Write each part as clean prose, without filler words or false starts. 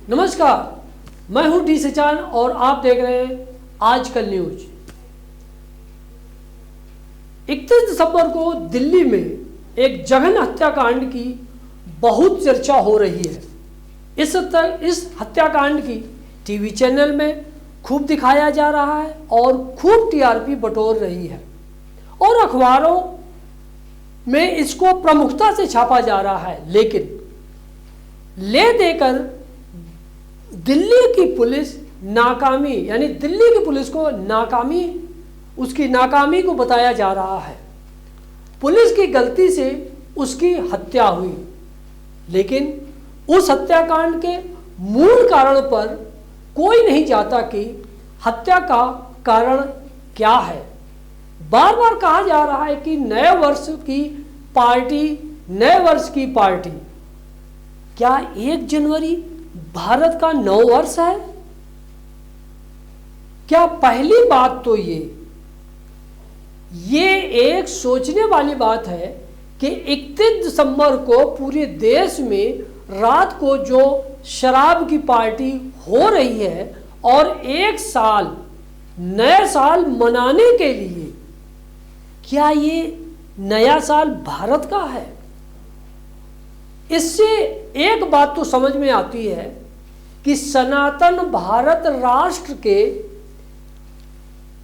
नमस्कार, मैं हूं डी सचान और आप देख रहे हैं आजकल न्यूज। 31 दिसंबर को दिल्ली में एक जघन्य हत्याकांड की बहुत चर्चा हो रही है। इस हत्याकांड की टीवी चैनल में खूब दिखाया जा रहा है और खूब टीआरपी बटोर रही है और अखबारों में इसको प्रमुखता से छापा जा रहा है। लेकिन ले देकर दिल्ली की पुलिस नाकामी, यानी दिल्ली की पुलिस को नाकामी, उसकी नाकामी को बताया जा रहा है। पुलिस की गलती से उसकी हत्या हुई, लेकिन उस हत्याकांड के मूल कारण पर कोई नहीं जाता कि हत्या का कारण क्या है। बार बार कहा जा रहा है कि नए वर्ष की पार्टी, क्या 1 जनवरी भारत का नव वर्ष है? क्या पहली बात तो ये एक सोचने वाली बात है कि 31 दिसंबर को पूरे देश में रात को जो शराब की पार्टी हो रही है और एक साल नया साल मनाने के लिए, क्या ये नया साल भारत का है? इससे एक बात तो समझ में आती है कि सनातन भारत राष्ट्र के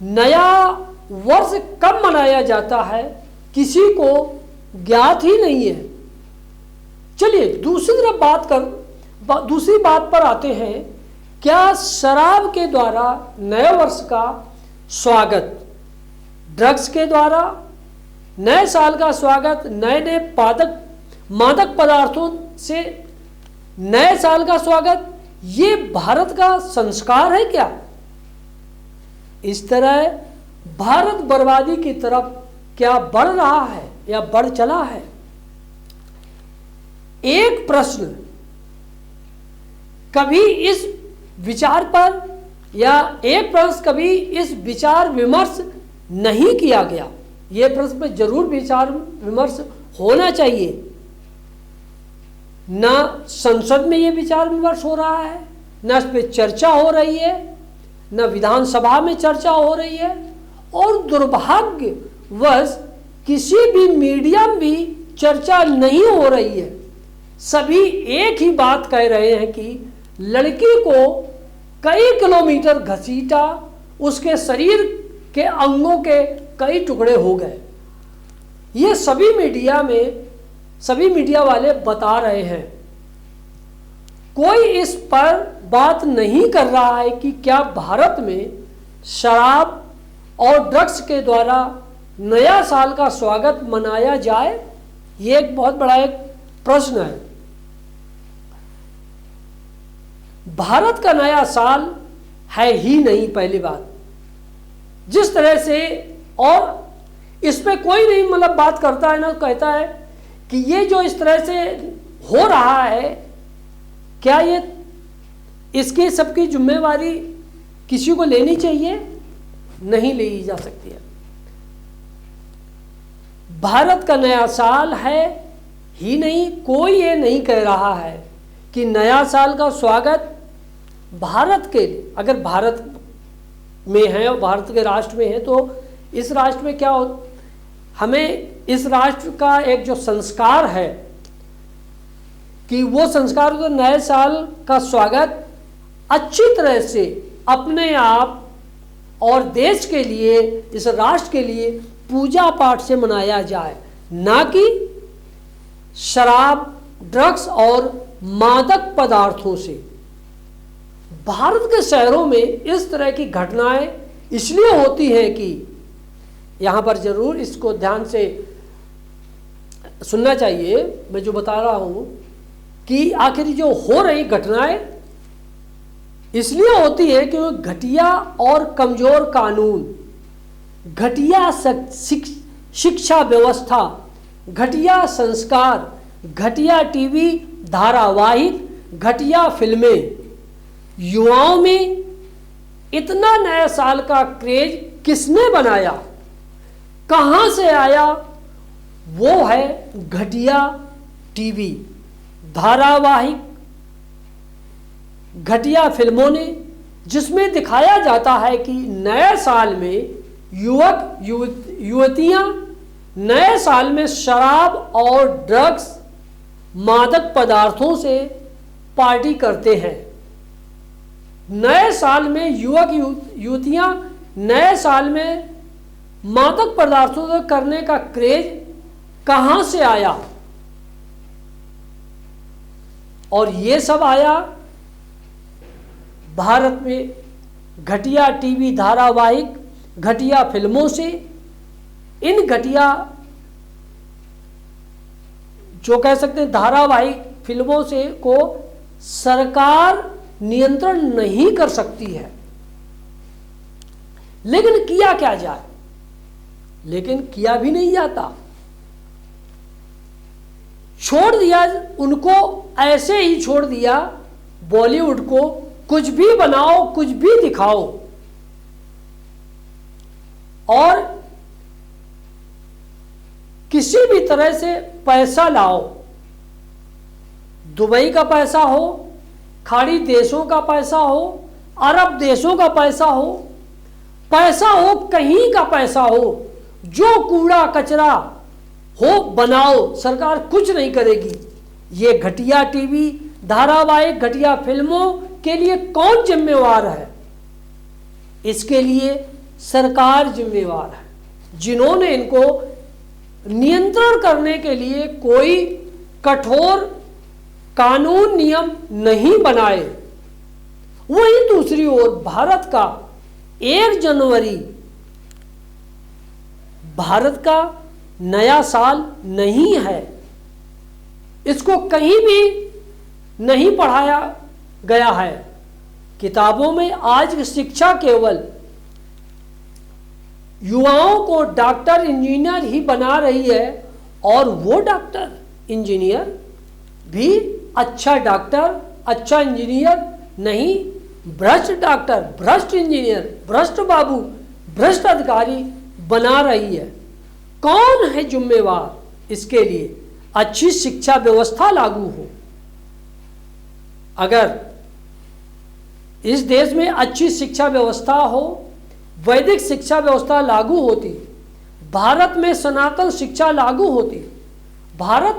नया वर्ष कब मनाया जाता है किसी को ज्ञात ही नहीं है। चलिए दूसरी बात पर आते हैं। क्या शराब के द्वारा नए वर्ष का स्वागत, ड्रग्स के द्वारा नए साल का स्वागत, नए मादक पदार्थों से नए साल का स्वागत, ये भारत का संस्कार है क्या? इस तरह भारत बर्बादी की तरफ क्या बढ़ रहा है या बढ़ चला है? एक प्रश्न कभी इस विचार पर कभी इस विचार विमर्श नहीं किया गया। यह प्रश्न पर जरूर विचार विमर्श होना चाहिए। ना संसद में ये विचार विमर्श हो रहा है, ना इस पर चर्चा हो रही है, ना विधानसभा में चर्चा हो रही है, और दुर्भाग्यवश किसी भी मीडिया में भी चर्चा नहीं हो रही है। सभी एक ही बात कह रहे हैं कि लड़की को कई किलोमीटर घसीटा, उसके शरीर के अंगों के कई टुकड़े हो गए। ये सभी मीडिया वाले बता रहे हैं। कोई इस पर बात नहीं कर रहा है कि क्या भारत में शराब और ड्रग्स के द्वारा नया साल का स्वागत मनाया जाए। ये एक बहुत बड़ा एक प्रश्न है। भारत का नया साल है ही नहीं, पहली बात। जिस तरह से, और इस पे कोई नहीं बात करता है ना, कहता है कि ये जो इस तरह से हो रहा है, क्या ये इसकी सबकी जिम्मेवारी किसी को लेनी चाहिए? नहीं ली जा सकती है। भारत का नया साल है ही नहीं। कोई ये नहीं कह रहा है कि नया साल का स्वागत भारत के, अगर भारत में है और भारत के राष्ट्र में है, तो इस राष्ट्र में क्या हो, हमें इस राष्ट्र का एक जो संस्कार है कि वो संस्कार तो नए साल का स्वागत अच्छी तरह से अपने आप और देश के लिए, इस राष्ट्र के लिए पूजा पाठ से मनाया जाए, ना कि शराब, ड्रग्स और मादक पदार्थों से। भारत के शहरों में इस तरह की घटनाएं इसलिए होती हैं कि यहाँ पर जरूर इसको ध्यान से सुनना चाहिए। मैं जो बता रहा हूँ कि आखिर जो हो रही घटनाएं इसलिए होती है कि घटिया और कमजोर कानून, घटिया शिक्षा व्यवस्था, घटिया संस्कार, घटिया टीवी धारावाहिक, घटिया फिल्में, युवाओं में इतना नया साल का क्रेज किसने बनाया, कहां से आया? वो है घटिया टीवी धारावाहिक, घटिया फिल्मों ने, जिसमें दिखाया जाता है कि नए साल में युवतियां नए साल में शराब और ड्रग्स, मादक पदार्थों से पार्टी करते हैं। नए साल में युवतियां नए साल में मादक पदार्थों से करने का क्रेज कहां से आया? और ये सब आया भारत में घटिया टीवी धारावाहिक, घटिया फिल्मों से। इन घटिया जो कह सकते हैं धारावाहिक फिल्मों से को सरकार नियंत्रण नहीं कर सकती है। लेकिन किया क्या जाए? लेकिन किया भी नहीं जाता, छोड़ दिया उनको, ऐसे ही छोड़ दिया। बॉलीवुड को कुछ भी बनाओ, कुछ भी दिखाओ और किसी भी तरह से पैसा लाओ। दुबई का पैसा हो, खाड़ी देशों का पैसा हो, अरब देशों का पैसा हो, कहीं का पैसा हो, जो कूड़ा कचरा हो बनाओ, सरकार कुछ नहीं करेगी। ये घटिया टीवी धारावाहिक, घटिया फिल्मों के लिए कौन जिम्मेवार है? इसके लिए सरकार जिम्मेवार है, जिन्होंने इनको नियंत्रण करने के लिए कोई कठोर कानून नियम नहीं बनाए। वहीं दूसरी ओर भारत का 1 जनवरी भारत का नया साल नहीं है। इसको कहीं भी नहीं पढ़ाया गया है किताबों में। आज की शिक्षा केवल युवाओं को डॉक्टर इंजीनियर ही बना रही है, और वो डॉक्टर इंजीनियर भी अच्छा डॉक्टर, अच्छा इंजीनियर नहीं, भ्रष्ट डॉक्टर, भ्रष्ट इंजीनियर, भ्रष्ट बाबू, भ्रष्ट अधिकारी बना रही है। कौन है जिम्मेवार इसके लिए? अच्छी शिक्षा व्यवस्था लागू हो। अगर इस देश में अच्छी शिक्षा व्यवस्था हो, वैदिक शिक्षा व्यवस्था लागू होती, भारत में सनातन शिक्षा लागू होती, भारत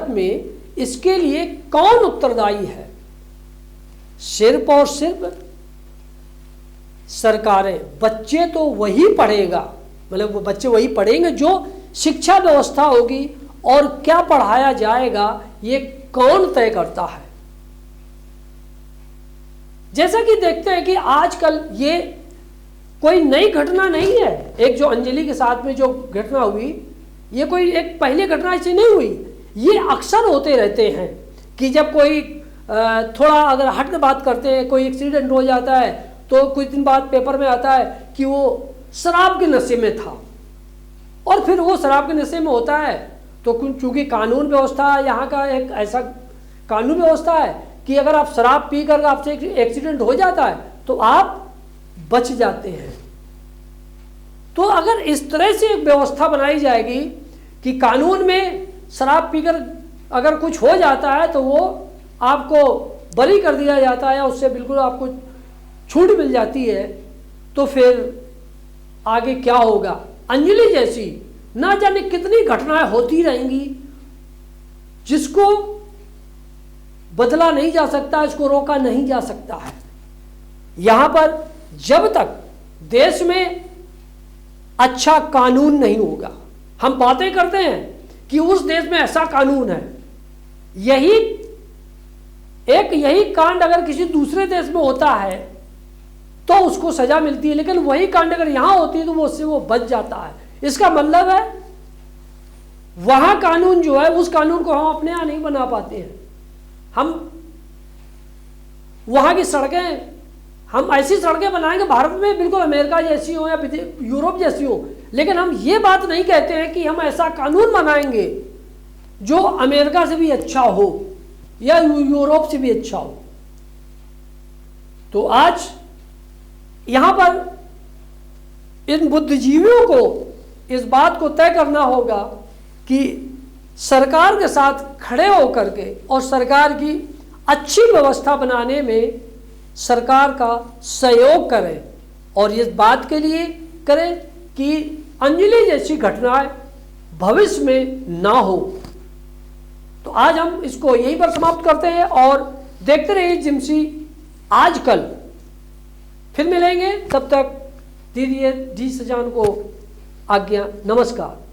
में इसके लिए कौन उत्तरदायी है? सिर्फ और सिर्फ सरकारें। बच्चे तो वही पढ़ेगा, मतलब वो बच्चे वही पढ़ेंगे जो शिक्षा व्यवस्था होगी, और क्या पढ़ाया जाएगा ये कौन तय करता है? जैसा कि देखते हैं कि आजकल ये कोई नई घटना नहीं है। एक जो अंजलि के साथ में जो घटना हुई, ये कोई एक पहली घटना ऐसी नहीं हुई। ये अक्सर होते रहते हैं कि जब कोई थोड़ा अगर हट के बात करते हैं, कोई एक्सीडेंट हो जाता है, तो कुछ दिन बाद पेपर में आता है कि वो शराब के नशे में था। और फिर वो शराब के नशे में होता है तो चूंकि कानून व्यवस्था यहाँ का एक ऐसा कानून व्यवस्था है कि अगर आप शराब पी कर आपसे एक्सीडेंट हो जाता है तो आप बच जाते हैं। तो अगर इस तरह से एक व्यवस्था बनाई जाएगी कि कानून में शराब पीकर अगर कुछ हो जाता है तो वो आपको बरी कर दिया जाता है, उससे बिल्कुल आपको छूट मिल जाती है, तो फिर आगे क्या होगा? अंजलि जैसी ना जाने कितनी घटनाएं होती रहेंगी जिसको बदला नहीं जा सकता, इसको रोका नहीं जा सकता है। यहां पर जब तक देश में अच्छा कानून नहीं होगा, हम बातें करते हैं कि उस देश में ऐसा कानून है, यही कांड अगर किसी दूसरे देश में होता है तो उसको सजा मिलती है, लेकिन वही कांड अगर यहां होती है तो उससे वो बच जाता है। इसका मतलब है वहां कानून जो है, उस कानून को हम अपने यहां नहीं बना पाते हैं। हम वहां की सड़कें, हम ऐसी सड़कें बनाएंगे भारत में बिल्कुल अमेरिका जैसी हो या यूरोप जैसी हो, लेकिन हम ये बात नहीं कहते हैं कि हम ऐसा कानून बनाएंगे जो अमेरिका से भी अच्छा हो या यूरोप से भी अच्छा हो। तो आज यहां पर इन बुद्धिजीवियों को इस बात को तय करना होगा कि सरकार के साथ खड़े होकर के और सरकार की अच्छी व्यवस्था बनाने में सरकार का सहयोग करें और इस बात के लिए करें कि अंजलि जैसी घटनाएं भविष्य में ना हो। तो आज हम इसको यहीं पर समाप्त करते हैं और देखते रहिए जिम्सी आजकल। फिर मिलेंगे, तब तक दीजिए डी सजान को आज्ञा। नमस्कार।